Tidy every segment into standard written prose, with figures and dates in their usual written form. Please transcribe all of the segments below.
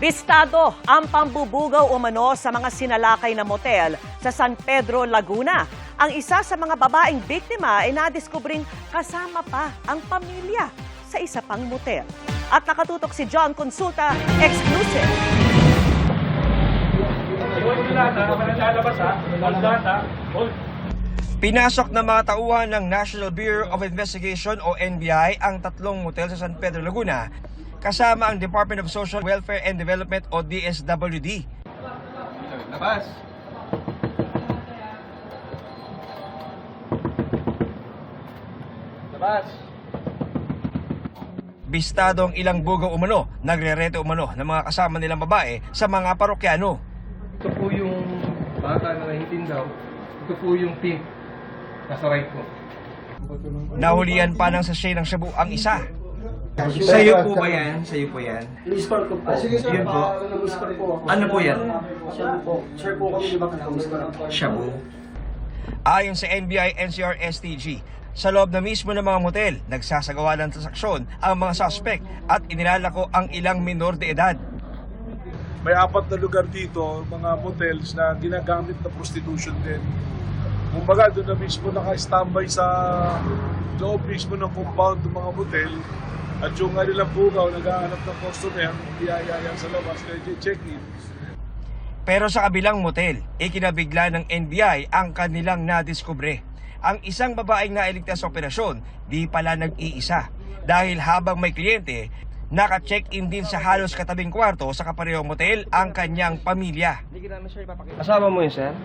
Bistado ang pambubugaw umano sa mga sinalakay na motel sa San Pedro, Laguna. Ang isa sa mga babaeng biktima ay nadiskubring kasama pa ang pamilya sa isa pang motel. At nakatutok si John Consulta, exclusive. Pinasok ng mga tauhan ng National Bureau of Investigation o NBI ang tatlong motel sa San Pedro, Laguna kasama ang Department of Social Welfare and Development o DSWD. Labas! Labas! Bistado ang ilang bugaw umano, nagre-reto umano ng mga kasama nilang babae sa mga parokyano. Ito po yung bata na nahitin daw. Ito po yung pink. Nasa right ko. Nahulihan pa ng sachet ng shabu ang isa. Sa'yo po ba yan? Sa'yo po yan? Miss-call ko po. Sige, sir. Yun po. Miss-call po ako. Ano po yan? Shabu po. Sir po kami, di ba miss-call po? Shabu. Ayon sa NBI NCR STG, sa loob na mismo ng mga motel, nagsasagawa ng transaksyon ang mga suspect at inilalako ang ilang minor de edad. May 4 na lugar dito, mga motels na ginagamit na prostitution din. Kumbaga, doon na mismo naka-standby sa loob mismo ng compound ng mga motel. At yung nilang bugaw, naghahanap ng customer, biyayaya sa labas, kaya check-in. Pero sa kabilang motel, ikinabigla ng NBI ang kanilang nadiskubre. Ang isang babaeng nailigtas sa operasyon, di pala nag-iisa. Dahil habang may kliyente, naka-check-in din sa halos katabing kwarto sa kaparehong motel ang kanyang pamilya. Kasama mo yun, sir?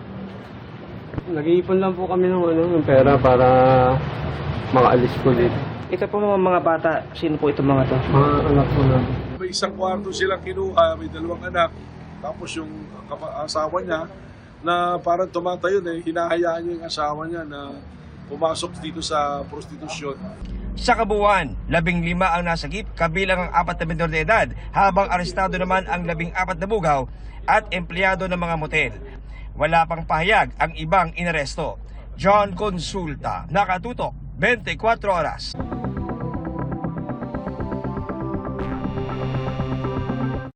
Nag-iipon lang po kami ng pera para makaalis po dito. Ito po mga bata. Sino po itong mga to? Mga anak po namin. May isang kwarto silang kinuha, may 2 anak. Tapos yung asawa niya, na parang tumatayo na hinahayaan niya yung asawa niya na pumasok dito sa prostitusyon. Sa kabuuan, 15 ang nasagip kabilang ang 4 na menor de edad, habang arestado naman ang 14 na bugaw at empleyado ng mga motel. Wala pang pahayag ang ibang inaresto. John Consulta, nakatutok, 24 oras.